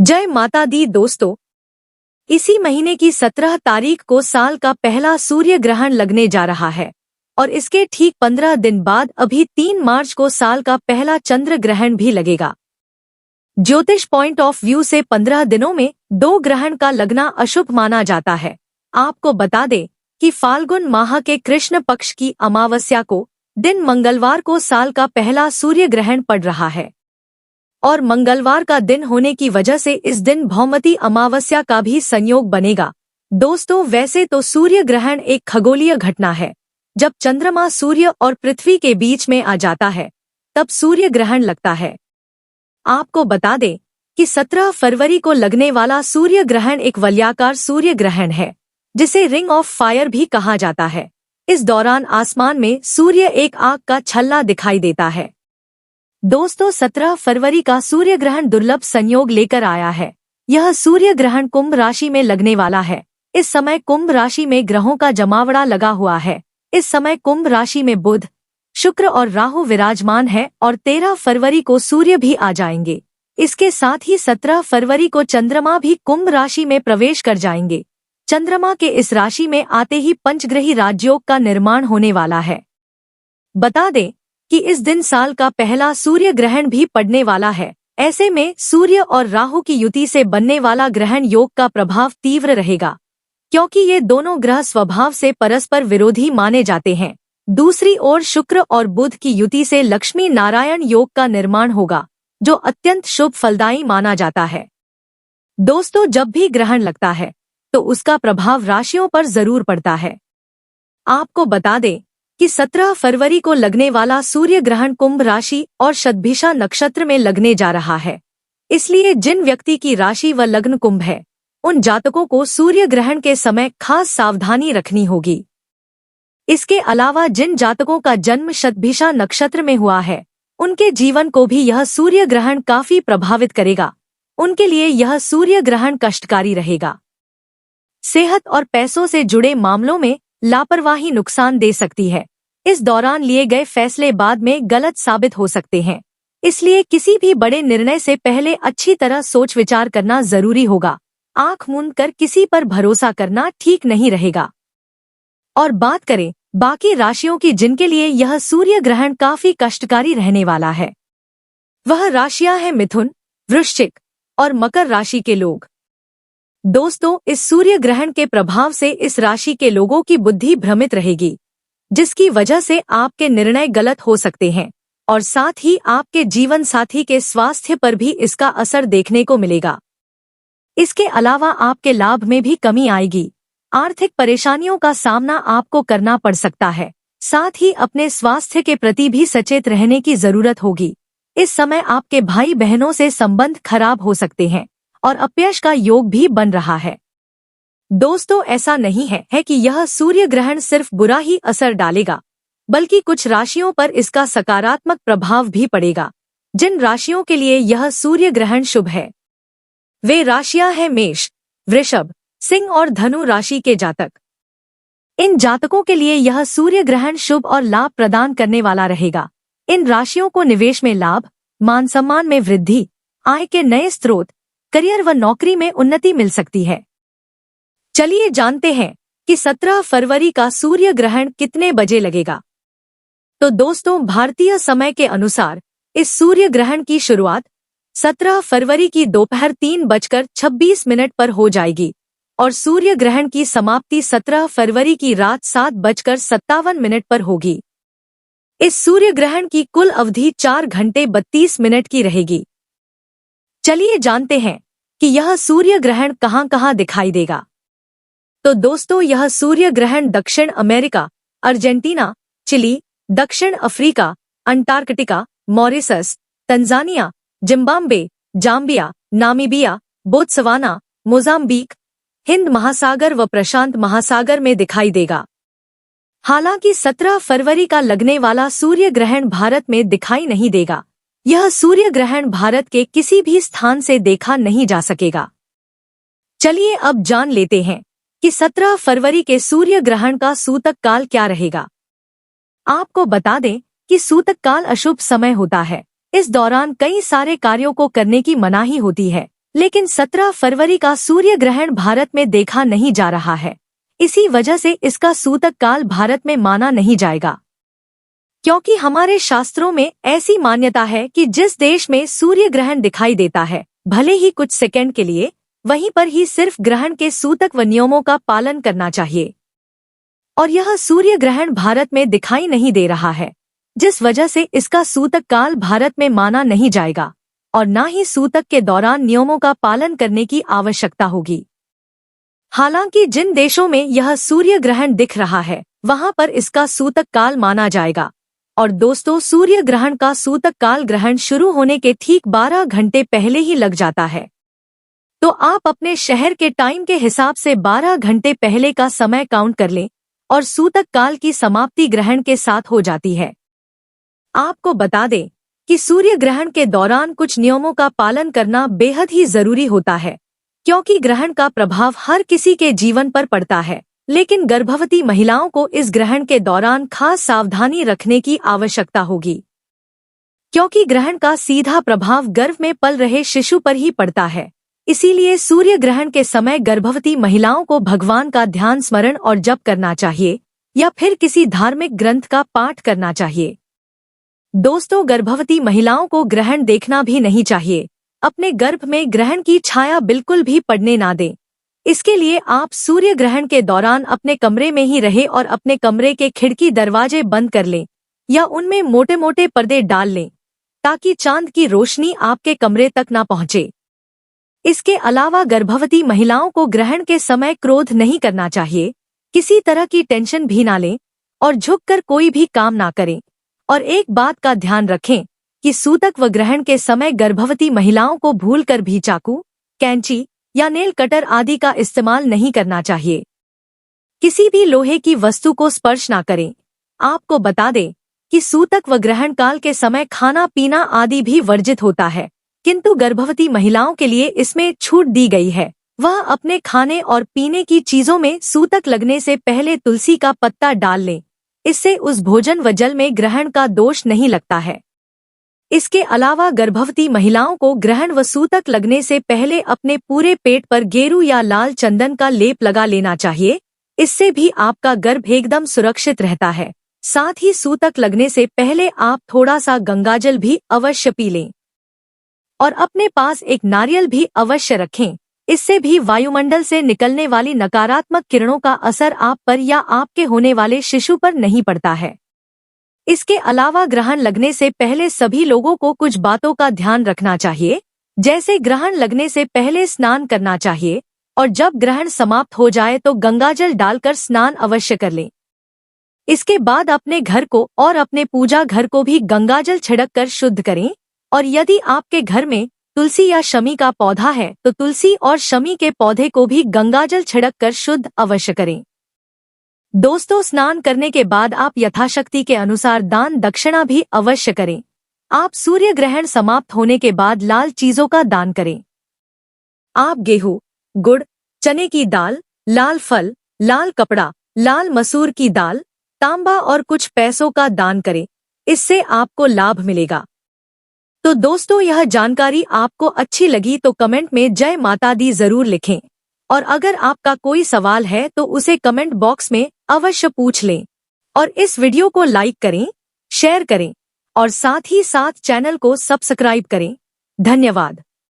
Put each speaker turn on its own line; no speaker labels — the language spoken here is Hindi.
जय माता दी दोस्तों। इसी महीने की 17 तारीख को साल का पहला सूर्य ग्रहण लगने जा रहा है और इसके ठीक 15 दिन बाद अभी 3 मार्च को साल का पहला चंद्र ग्रहण भी लगेगा। ज्योतिष पॉइंट ऑफ व्यू से 15 दिनों में 2 ग्रहण का लगना अशुभ माना जाता है। आपको बता दें कि फाल्गुन माह के कृष्ण पक्ष की अमावस्या को दिन मंगलवार को साल का पहला सूर्य ग्रहण पड़ रहा है और मंगलवार का दिन होने की वजह से इस दिन भौमती अमावस्या का भी संयोग बनेगा। दोस्तों, वैसे तो सूर्य ग्रहण एक खगोलीय घटना है। जब चंद्रमा सूर्य और पृथ्वी के बीच में आ जाता है तब सूर्य ग्रहण लगता है। आपको बता दें कि 17 फरवरी को लगने वाला सूर्य ग्रहण एक वलयाकार सूर्य ग्रहण है जिसे रिंग ऑफ फायर भी कहा जाता है। इस दौरान आसमान में सूर्य एक आग का छल्ला दिखाई देता है। दोस्तों, 17 फरवरी का सूर्य ग्रहण दुर्लभ संयोग लेकर आया है। यह सूर्य ग्रहण कुंभ राशि में लगने वाला है। इस समय कुंभ राशि में ग्रहों का जमावड़ा लगा हुआ है। इस समय कुंभ राशि में बुध, शुक्र और राहु विराजमान है और 13 फरवरी को सूर्य भी आ जाएंगे। इसके साथ ही 17 फरवरी को चंद्रमा भी कुंभ राशि में प्रवेश कर जाएंगे। चंद्रमा के इस राशि में आते ही पंचग्रही राजयोग का निर्माण होने वाला है। बता दें कि इस दिन साल का पहला सूर्य ग्रहण भी पड़ने वाला है। ऐसे में सूर्य और राहु की युति से बनने वाला ग्रहण योग का प्रभाव तीव्र रहेगा, क्योंकि ये दोनों ग्रह स्वभाव से परस्पर विरोधी माने जाते हैं। दूसरी ओर शुक्र और बुध की युति से लक्ष्मी नारायण योग का निर्माण होगा, जो अत्यंत शुभ फलदायी माना जाता है। दोस्तों, जब भी ग्रहण लगता है तो उसका प्रभाव राशियों पर जरूर पड़ता है। आपको बता दें कि 17 फरवरी को लगने वाला सूर्य ग्रहण कुंभ राशि और शतभिषा नक्षत्र में लगने जा रहा है। इसलिए जिन व्यक्ति की राशि व लग्न कुंभ है, उन जातकों को सूर्य ग्रहण के समय खास सावधानी रखनी होगी। इसके अलावा जिन जातकों का जन्म शतभिषा नक्षत्र में हुआ है, उनके जीवन को भी यह सूर्य ग्रहण काफी प्रभावित करेगा। उनके लिए यह सूर्य ग्रहण कष्टकारी रहेगा। सेहत और पैसों से जुड़े मामलों में लापरवाही नुकसान दे सकती है। इस दौरान लिए गए फैसले बाद में गलत साबित हो सकते हैं। इसलिए किसी भी बड़े निर्णय से पहले अच्छी तरह सोच विचार करना जरूरी होगा। आंख मूंद कर किसी पर भरोसा करना ठीक नहीं रहेगा। और बात करें बाकी राशियों की जिनके लिए यह सूर्य ग्रहण काफी कष्टकारी रहने वाला है, वह राशियां हैं मिथुन, वृश्चिक और मकर राशि के लोग। दोस्तों, इस सूर्य ग्रहण के प्रभाव से इस राशि के लोगों की बुद्धि भ्रमित रहेगी, जिसकी वजह से आपके निर्णय गलत हो सकते हैं और साथ ही आपके जीवन साथी के स्वास्थ्य पर भी इसका असर देखने को मिलेगा। इसके अलावा आपके लाभ में भी कमी आएगी। आर्थिक परेशानियों का सामना आपको करना पड़ सकता है। साथ ही अपने स्वास्थ्य के प्रति भी सचेत रहने की जरूरत होगी। इस समय आपके भाई बहनों से संबंध खराब हो सकते हैं और अपयश का योग भी बन रहा है। दोस्तों, ऐसा नहीं है कि यह सूर्य ग्रहण सिर्फ बुरा ही असर डालेगा, बल्कि कुछ राशियों पर इसका सकारात्मक प्रभाव भी पड़ेगा। जिन राशियों के लिए यह सूर्य ग्रहण शुभ है, वे राशियां हैं मेष, वृषभ, सिंह और धनु राशि के जातक। इन जातकों के लिए यह सूर्य ग्रहण शुभ और लाभ प्रदान करने वाला रहेगा। इन राशियों को निवेश में लाभ, मान सम्मान में वृद्धि, आय के नए स्रोत, करियर व नौकरी में उन्नति मिल सकती है। चलिए जानते हैं कि 17 फरवरी का सूर्य ग्रहण कितने बजे लगेगा। तो दोस्तों, भारतीय समय के अनुसार इस सूर्य ग्रहण की शुरुआत 17 फरवरी की दोपहर 3:26 पर हो जाएगी और सूर्य ग्रहण की समाप्ति 17 फरवरी की रात 7:57 पर होगी। इस सूर्य ग्रहण की कुल अवधि 4 घंटे 32 मिनट की रहेगी। चलिए जानते हैं कि यह सूर्य ग्रहण कहां-कहां दिखाई देगा। तो दोस्तों, यह सूर्य ग्रहण दक्षिण अमेरिका, अर्जेंटीना, चिली, दक्षिण Africa, Antarctica, Mauritius, Tanzania, Zimbabwe, Zambia, Namibia, Botswana, Mozambique, Hind महासागर व प्रशांत महासागर में दिखाई देगा। हालांकि 17 फरवरी का लगने वाला सूर्य ग्रहण भारत में दिखाई नहीं देगा। यह सूर्य ग्रहण भारत के किसी भी स्थान से देखा नहीं जा सकेगा। चलिए अब जान लेते हैं कि 17 फरवरी के सूर्य ग्रहण का सूतक काल क्या रहेगा। आपको बता दें कि सूतक काल अशुभ समय होता है। इस दौरान कई सारे कार्यों को करने की मनाही होती है। लेकिन 17 फरवरी का सूर्य ग्रहण भारत में देखा नहीं जा रहा है। इसी वजह से इसका सूतक काल भारत में माना नहीं जाएगा, क्योंकि हमारे शास्त्रों में ऐसी मान्यता है कि जिस देश में सूर्य ग्रहण दिखाई देता है, भले ही कुछ सेकंड के लिए, वहीं पर ही सिर्फ ग्रहण के सूतक व नियमों का पालन करना चाहिए। और यह सूर्य ग्रहण भारत में दिखाई नहीं दे रहा है, जिस वजह से इसका सूतक काल भारत में माना नहीं जाएगा और न ही सूतक के दौरान नियमों का पालन करने की आवश्यकता होगी। हालांकि जिन देशों में यह सूर्य ग्रहण दिख रहा है, वहां पर इसका सूतक काल माना जाएगा। और दोस्तों, सूर्य ग्रहण का सूतक काल ग्रहण शुरू होने के ठीक 12 घंटे पहले ही लग जाता है। तो आप अपने शहर के टाइम के हिसाब से 12 घंटे पहले का समय काउंट कर लें और सूतक काल की समाप्ति ग्रहण के साथ हो जाती है। आपको बता दें कि सूर्य ग्रहण के दौरान कुछ नियमों का पालन करना बेहद ही जरूरी होता है, क्योंकि ग्रहण का प्रभाव हर किसी के जीवन पर पड़ता है। लेकिन गर्भवती महिलाओं को इस ग्रहण के दौरान खास सावधानी रखने की आवश्यकता होगी, क्योंकि ग्रहण का सीधा प्रभाव गर्भ में पल रहे शिशु पर ही पड़ता है। इसीलिए सूर्य ग्रहण के समय गर्भवती महिलाओं को भगवान का ध्यान स्मरण और जप करना चाहिए या फिर किसी धार्मिक ग्रंथ का पाठ करना चाहिए। दोस्तों, गर्भवती महिलाओं को ग्रहण देखना भी नहीं चाहिए। अपने गर्भ में ग्रहण की छाया बिल्कुल भी पड़ने ना दें। इसके लिए आप सूर्य ग्रहण के दौरान अपने कमरे में ही रहे और अपने कमरे के खिड़की दरवाजे बंद कर लें या उनमें मोटे मोटे पर्दे डाल लें, ताकि चांद की रोशनी आपके कमरे तक ना पहुंचे। इसके अलावा गर्भवती महिलाओं को ग्रहण के समय क्रोध नहीं करना चाहिए, किसी तरह की टेंशन भी ना लें और झुककर कोई भी काम ना करें। और एक बात का ध्यान रखें कि सूतक व ग्रहण के समय गर्भवती महिलाओं को भूलकर भी चाकू, कैंची या नेल कटर आदि का इस्तेमाल नहीं करना चाहिए। किसी भी लोहे की वस्तु को स्पर्श ना करें। आपको बता दें कि सूतक व ग्रहण काल के समय खाना पीना आदि भी वर्जित होता है, किंतु गर्भवती महिलाओं के लिए इसमें छूट दी गई है। वह अपने खाने और पीने की चीजों में सूतक लगने से पहले तुलसी का पत्ता डाल लें। इससे उस भोजन व जल में ग्रहण का दोष नहीं लगता है। इसके अलावा गर्भवती महिलाओं को ग्रहण व सूतक लगने से पहले अपने पूरे पेट पर गेरू या लाल चंदन का लेप लगा लेना चाहिए। इससे भी आपका गर्भ एकदम सुरक्षित रहता है। साथ ही सूतक लगने से पहले आप थोड़ा सा गंगाजल भी अवश्य पी लें और अपने पास एक नारियल भी अवश्य रखें। इससे भी वायुमंडल से निकलने वाली नकारात्मक किरणों का असर आप पर या आपके होने वाले शिशु पर नहीं पड़ता है। इसके अलावा ग्रहण लगने से पहले सभी लोगों को कुछ बातों का ध्यान रखना चाहिए, जैसे ग्रहण लगने से पहले स्नान करना चाहिए और जब ग्रहण समाप्त हो जाए तो गंगाजल डालकर स्नान अवश्य कर लें। इसके बाद अपने घर को और अपने पूजा घर को भी गंगाजल छिड़क कर शुद्ध करें और यदि आपके घर में तुलसी या शमी का पौधा है तो तुलसी और शमी के पौधे को भी गंगाजल छिड़क कर शुद्ध अवश्य करें। दोस्तों, स्नान करने के बाद आप यथाशक्ति के अनुसार दान दक्षिणा भी अवश्य करें। आप सूर्य ग्रहण समाप्त होने के बाद लाल चीजों का दान करें। आप गेहूं, गुड़, चने की दाल, लाल फल, लाल कपड़ा, लाल मसूर की दाल, तांबा और कुछ पैसों का दान करें। इससे आपको लाभ मिलेगा। तो दोस्तों, यह जानकारी आपको अच्छी लगी तो कमेंट में जय माता दी जरूर लिखें और अगर आपका कोई सवाल है तो उसे कमेंट बॉक्स में अवश्य पूछ लें और इस वीडियो को लाइक करें, शेयर करें और साथ ही साथ चैनल को सब्सक्राइब करें। धन्यवाद।